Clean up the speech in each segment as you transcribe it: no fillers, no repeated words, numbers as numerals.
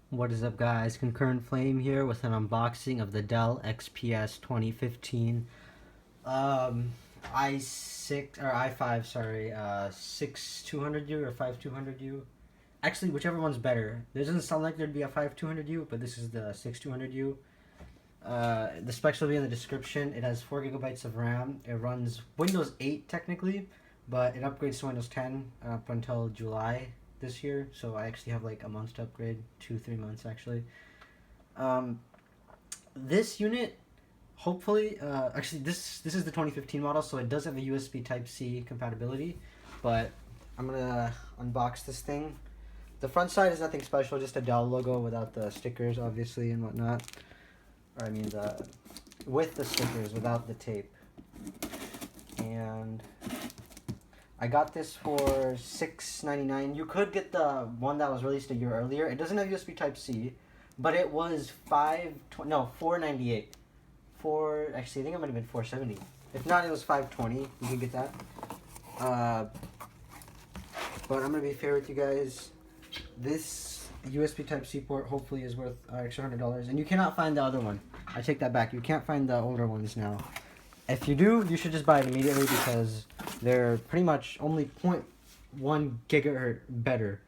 What is up, guys? Concurrent Flame here with an unboxing of the Dell XPS 2015 um, i6 or i5, sorry, 6200U or 5200U. Actually, whichever one's better. It doesn't sound like there'd be a 5200U, but this is the 6200U. The specs will be in the description. It has 4 gigabytes of RAM. It runs Windows 8 technically, but it upgrades to Windows 10 up until July this year. So I actually have like a month to upgrade, 2-3 months actually. Um, this unit, hopefully, actually this is the 2015 model, so it does have a USB Type C compatibility. But I'm gonna unbox this thing. The front side is nothing special, just a Dell logo without the stickers, obviously, and whatnot. Or I mean with the stickers, without the tape. And I got this for $6.99. You could get the one that was released a year earlier. It doesn't have USB Type C, but it was $4.98. Actually, I think it might have been $4.70. If not, it was $5.20. You can get that. But I'm gonna be fair with you guys. This USB Type C port hopefully is worth extra $100, and you cannot find the other one. I take that back. You can't find the older ones now. If you do, you should just buy it immediately because they're pretty much only 0.1 gigahertz better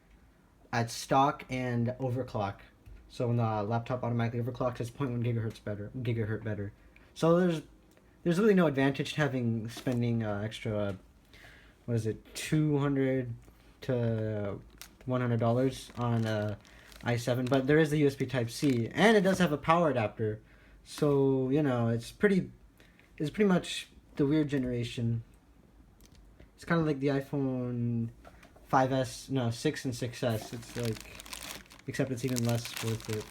at stock and overclock. So when the laptop automatically overclocks, it's 0.1 gigahertz better. So there's really no advantage to spending extra, what is it, $200 to $100 on a i7, but there is the USB Type C, and it does have a power adapter. So you know it's pretty much the weird generation. It's kind of like the iPhone 5S, no, 6 and 6S. It's like, except it's even less worth it.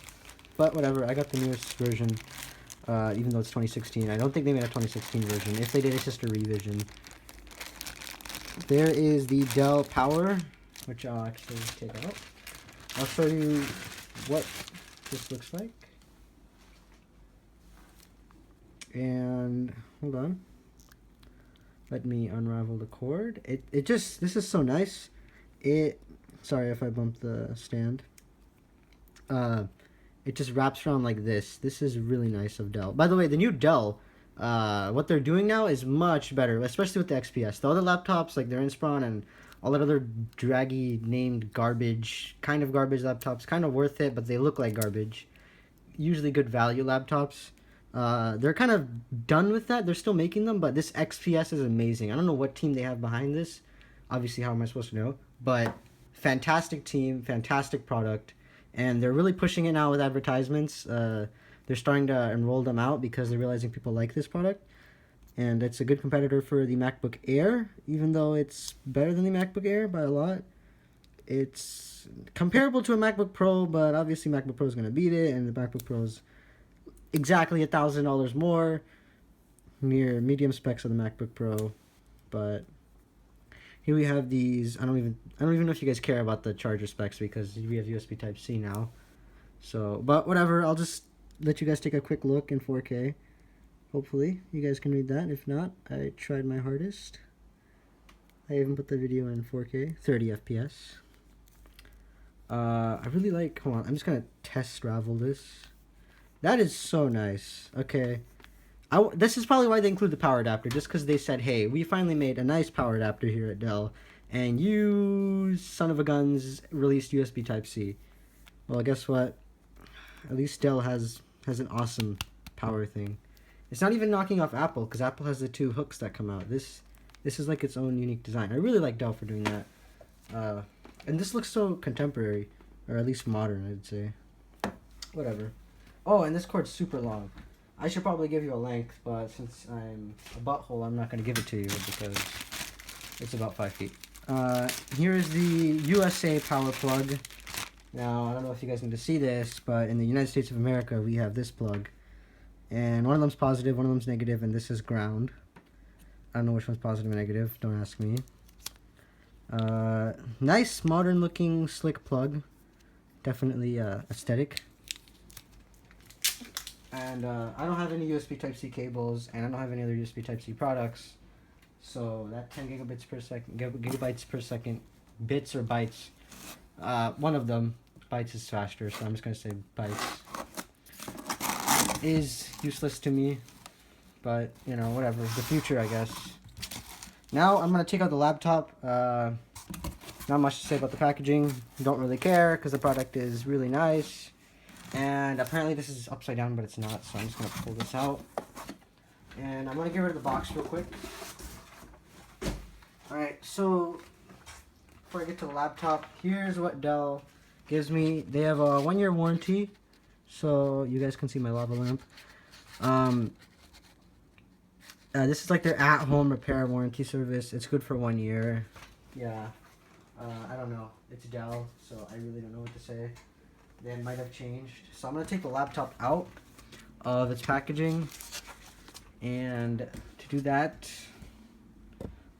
But whatever, I got the newest version, even though it's 2016. I don't think they made a 2016 version. If they did, it's just a revision. There is the Dell Power, which I'll actually take out. I'll show you what this looks like. And hold on, let me unravel the cord. This is so nice. Sorry if I bumped the stand. It just wraps around like this. This is really nice of Dell. By the way, the new Dell, what they're doing now is much better, especially with the XPS. The other laptops, like their Inspiron and all that other draggy named garbage, kind of garbage laptops, kind of worth it, but they look like garbage. Usually good value laptops. They're kind of done with that. They're still making them, but this XPS is amazing. I don't know what team they have behind this. Obviously, how am I supposed to know? But fantastic team, fantastic product, and they're really pushing it now with advertisements. They're starting to enroll them out because they're realizing people like this product, and it's a good competitor for the MacBook Air, even though it's better than the MacBook Air by a lot. It's comparable to a MacBook Pro, but obviously MacBook Pro is going to beat it, and the MacBook Pro's exactly $1,000 more, near medium specs of the MacBook Pro. But here we have these. I don't even know if you guys care about the charger specs because we have USB Type C now. So, but whatever. I'll just let you guys take a quick look in 4K. Hopefully, you guys can read that. If not, I tried my hardest. I even put the video in 4K, 30 FPS. I really like. Hold on. I'm just gonna test ravel this. That is so nice. Okay. This is probably why they include the power adapter, just because they said, hey, we finally made a nice power adapter here at Dell, and you son of a guns released USB Type-C. Well, guess what? At least Dell has an awesome power thing. It's not even knocking off Apple, because Apple has the two hooks that come out. This is like its own unique design. I really like Dell for doing that. And this looks so contemporary, or at least modern, I'd say. Whatever. Oh, and this cord's super long. I should probably give you a length, but since I'm a butthole, I'm not going to give it to you because it's about 5 feet. Here is the USA power plug. Now, I don't know if you guys need to see this, but in the United States of America, we have this plug. And one of them's positive, one of them's negative, and this is ground. I don't know which one's positive and negative, don't ask me. Nice, modern-looking, slick plug. Definitely aesthetic. And I don't have any USB Type-C cables, and I don't have any other USB Type-C products. So that 10 gigabytes per second, bits or bytes, one of them, Bytes is faster, so I'm just gonna say Bytes is useless to me, but you know, whatever. The future, I guess. Now I'm gonna take out the laptop. Not much to say about the packaging. Don't really care because the product is really nice. And apparently this is upside down, but it's not. So I'm just gonna pull this out. And I'm gonna get rid of the box real quick. Alright, so before I get to the laptop, here's what Dell gives me. They have a 1-year warranty. So you guys can see my lava lamp. This is like their at-home repair warranty service. It's good for 1 year. Yeah. I don't know. It's Dell, so I really don't know what to say. They might have changed. So I'm going to take the laptop out of its packaging. And to do that,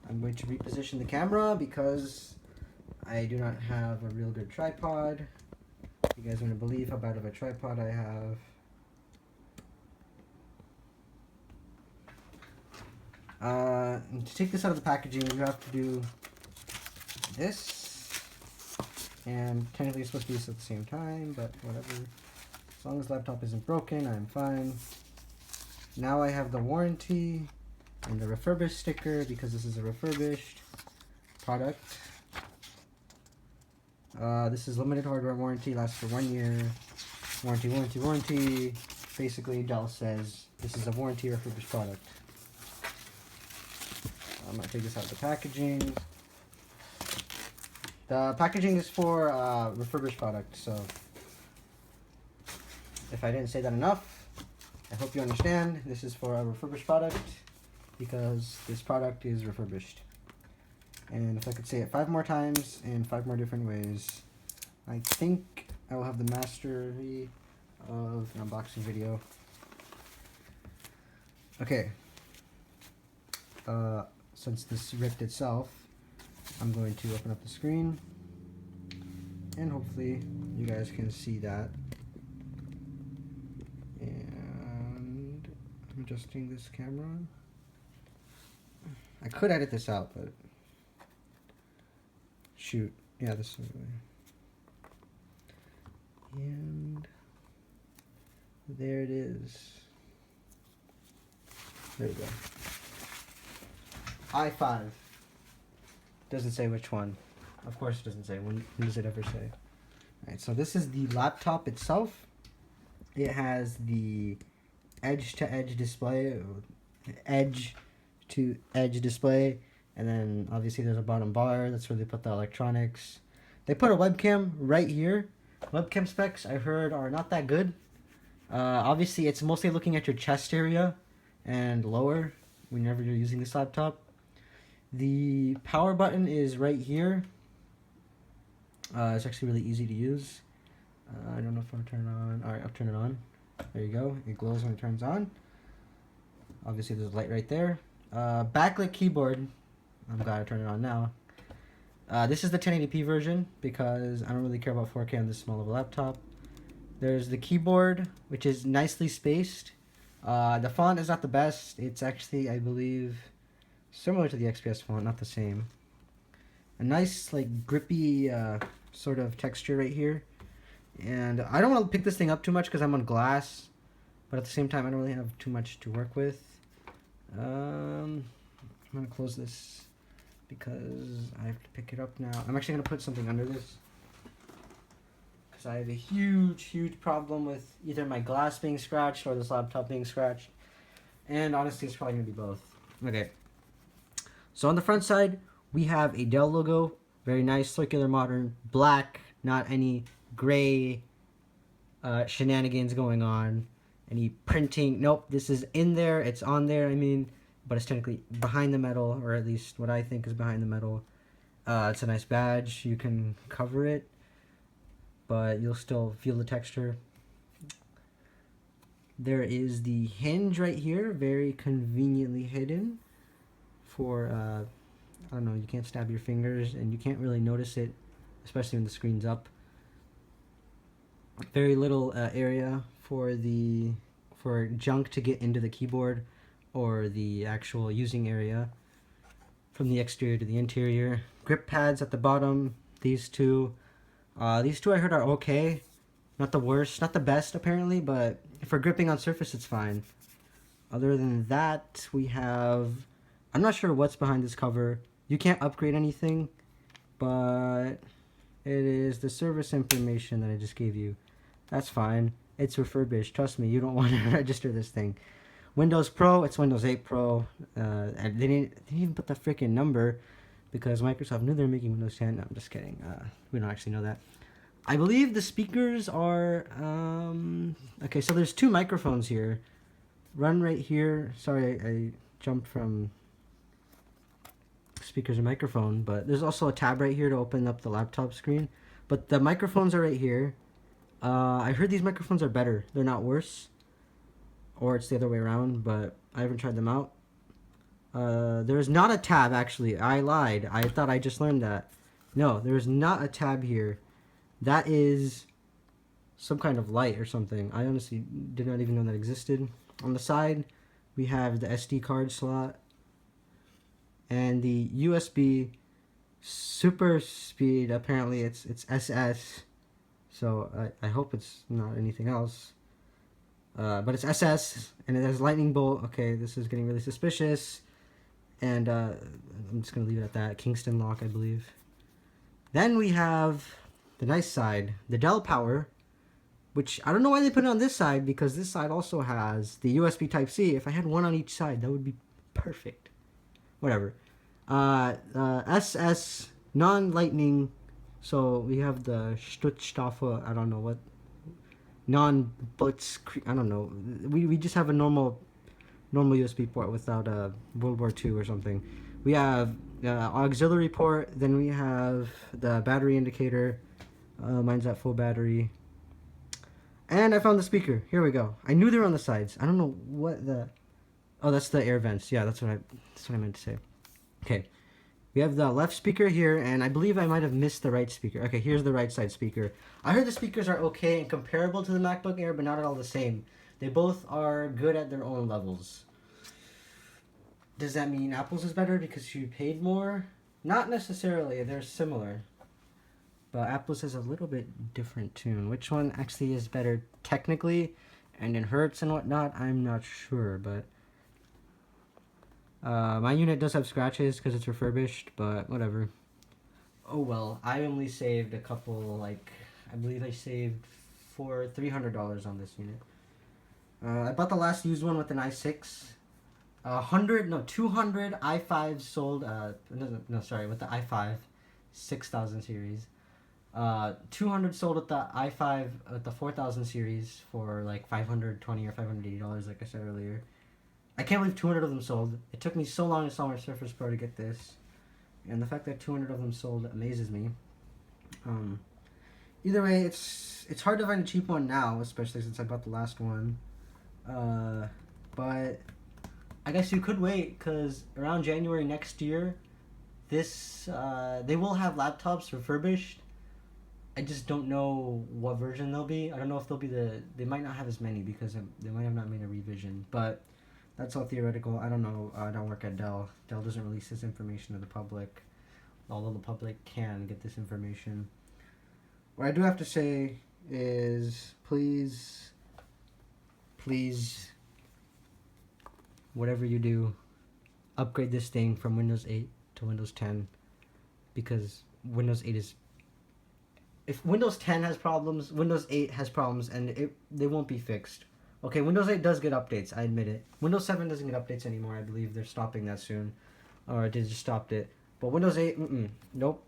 I'm going to reposition the camera because I do not have a real good tripod. You guys want to believe how bad of a tripod I have. And to take this out of the packaging, you have to do this, and technically it's supposed to be this at the same time, but whatever. As long as the laptop isn't broken, I'm fine. Now I have the warranty and the refurbished sticker because this is a refurbished product. This is limited hardware warranty, lasts for 1 year. Warranty. Basically, Dell says this is a warranty refurbished product. I'm gonna take this out of the packaging. The packaging is for refurbished product, so if I didn't say that enough, I hope you understand. This is for a refurbished product because this product is refurbished. And if I could say it 5 more times in 5 more different ways, I think I will have the mastery of an unboxing video. Okay. Since this ripped itself, I'm going to open up the screen and hopefully you guys can see that. And I'm adjusting this camera. I could edit this out, but shoot. Yeah, this way. And there it is. There we go. i5. Doesn't say which one. Of course it doesn't say. When does it ever say? Alright, so this is the laptop itself. It has the edge-to-edge display, edge-to-edge display, and then obviously there's a bottom bar. That's where they put the electronics. They put a webcam right here. Webcam specs, I heard, are not that good. Obviously, it's mostly looking at your chest area and lower whenever you're using this laptop. The power button is right here. It's actually really easy to use. I don't know if I'll turn it on. Alright, I'll turn it on. There you go. It glows when it turns on. Obviously, there's a light right there. Backlit keyboard. I'm glad I turned it on now. This is the 1080p version because I don't really care about 4K on this small of a laptop. There's the keyboard, which is nicely spaced. The font is not the best. It's actually, I believe, similar to the XPS font, not the same. A nice, like, grippy sort of texture right here. And I don't want to pick this thing up too much because I'm on glass. But at the same time, I don't really have too much to work with. I'm going to close this because I have to pick it up now. I'm actually going to put something under this. Because I have a huge problem with either my glass being scratched or this laptop being scratched. And honestly, it's probably going to be both. Okay. So on the front side, we have a Dell logo. Very nice, circular, modern, black, not any gray shenanigans going on. Any printing. Nope, this is in there. It's on there, I mean. But it's technically behind the metal, or at least what I think is behind the metal. It's a nice badge. You can cover it, but you'll still feel the texture. There is the hinge right here, very conveniently hidden for, I don't know, you can't stab your fingers, and you can't really notice it, especially when the screen's up. Very little area for junk to get into the keyboard or the actual using area from the exterior to the interior. Grip pads at the bottom, these two. These two I heard are okay. Not the worst, not the best apparently, but for gripping on surface, it's fine. Other than that, we have. I'm not sure what's behind this cover. You can't upgrade anything, but it is the service information that I just gave you. That's fine. It's refurbished. Trust me, you don't want to register this thing. Windows Pro, it's Windows 8 Pro. And they didn't even put the freaking number because Microsoft knew they were making Windows 10. No, I'm just kidding. We don't actually know that. I believe the speakers are. Okay, so there's two microphones here. Run right here. Sorry, I jumped from speakers and microphone, but there's also a tab right here to open up the laptop screen. But the microphones are right here. I heard these microphones are better. They're not worse. Or it's the other way around, but I haven't tried them out. There's not a tab, actually. I lied. I thought I just learned that. No, there's not a tab here. That is some kind of light or something. I honestly did not even know that existed. On the side, we have the SD card slot and the USB super speed. Apparently, it's SS. So I hope it's not anything else. But it's SS and it has lightning bolt. Okay, this is getting really suspicious. And I'm just gonna leave it at that. Kingston lock, I believe. Then we have the nice side, the Dell Power, which I don't know why they put it on this side because this side also has the USB Type-C. If I had one on each side, that would be perfect. Whatever. SS non-lightning. So we have the Stutzstoffe. I don't know what. Non-Blitz. I don't know. We just have a normal USB port without a World War II or something. We have auxiliary port. Then we have the battery indicator. Mine's at full battery. And I found the speaker. Here we go. I knew they were on the sides. I don't know what the. Oh, that's the air vents. Yeah, that's what I meant to say. Okay. We have the left speaker here, and I believe I might have missed the right speaker. Okay, here's the right side speaker. I heard the speakers are okay and comparable to the MacBook Air, but not at all the same. They both are good at their own levels. Does that mean Apple's is better because you paid more? Not necessarily. They're similar. But Apple's has a little bit different tune. Which one actually is better technically and in hertz and whatnot? I'm not sure, but... my unit does have scratches because it's refurbished, but whatever. Oh well, I only saved a couple, I believe I saved $300 on this unit. I bought the last used one with an i6. 200 i5s sold, with the i5 6000 series. 200 sold with the i5 with the 4000 series for like $520 or $580, like I said earlier. I can't believe 200 of them sold. It took me so long to sell my Surface Pro to get this. And the fact that 200 of them sold amazes me. Either way, it's hard to find a cheap one now, especially since I bought the last one. But I guess you could wait, because around January next year, they will have laptops refurbished. I just don't know what version they'll be. I don't know if they'll be they might not have as many because they might have not made a revision. But that's all theoretical. I don't know. I don't work at Dell. Dell doesn't release this information to the public, although the public can get this information. What I do have to say is please, whatever you do, upgrade this thing from Windows 8 to Windows 10, because Windows 8 is... If Windows 10 has problems, Windows 8 has problems, and they won't be fixed. Okay, Windows 8 does get updates, I admit it. Windows 7 doesn't get updates anymore, I believe they're stopping that soon. Or they just stopped it. But Windows 8, nope.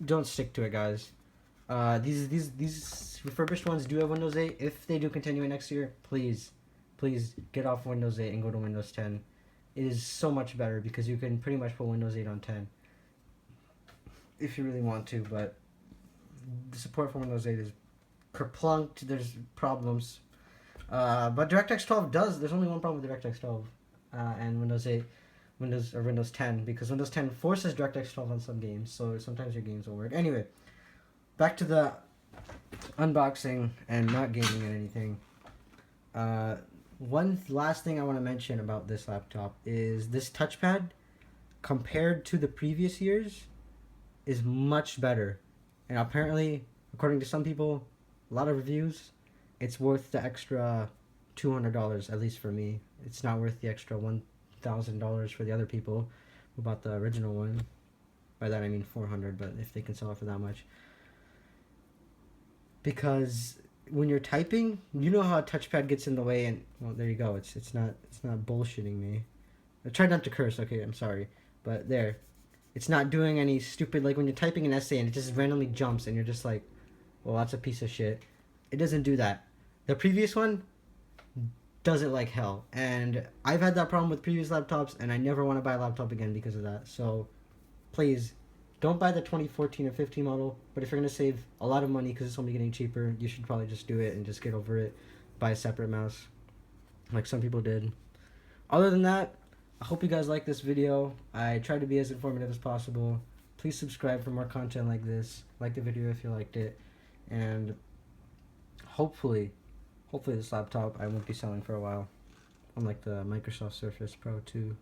Don't stick to it, guys. These refurbished ones do have Windows 8. If they do continue it next year, please get off Windows 8 and go to Windows 10. It is so much better because you can pretty much put Windows 8 on 10. If you really want to, but the support for Windows 8 is kerplunked. There's problems. But DirectX 12 does. There's only one problem with DirectX 12 and Windows 8, Windows 10, because Windows 10 forces DirectX 12 on some games, so sometimes your games will work. Anyway, back to the unboxing and not gaming and anything. One last thing I want to mention about this laptop is this touchpad, compared to the previous years, is much better. And apparently according to some people, a lot of reviews, it's worth the extra $200, at least for me. It's not worth the extra $1,000 for the other people who bought the original one. By that I mean 400, but if they can sell it for that much. Because when you're typing, you know how a touchpad gets in the way, and well, there you go. It's not bullshitting me. I tried not to curse. Okay, I'm sorry, but there, it's not doing any stupid, like when you're typing an essay and it just randomly jumps and you're just like, well, that's a piece of shit. It doesn't do that. The previous one does it like hell, and I've had that problem with previous laptops, and I never want to buy a laptop again because of that. So please don't buy the 2014 or 15 model, but if you're going to save a lot of money because it's only getting cheaper, you should probably just do it and just get over it. Buy a separate mouse like some people did. Other than that, I hope you guys like this video. I tried to be as informative as possible. Please subscribe for more content like this. Like the video if you liked it. And hopefully this laptop I won't be selling for a while. Unlike the Microsoft Surface Pro 2.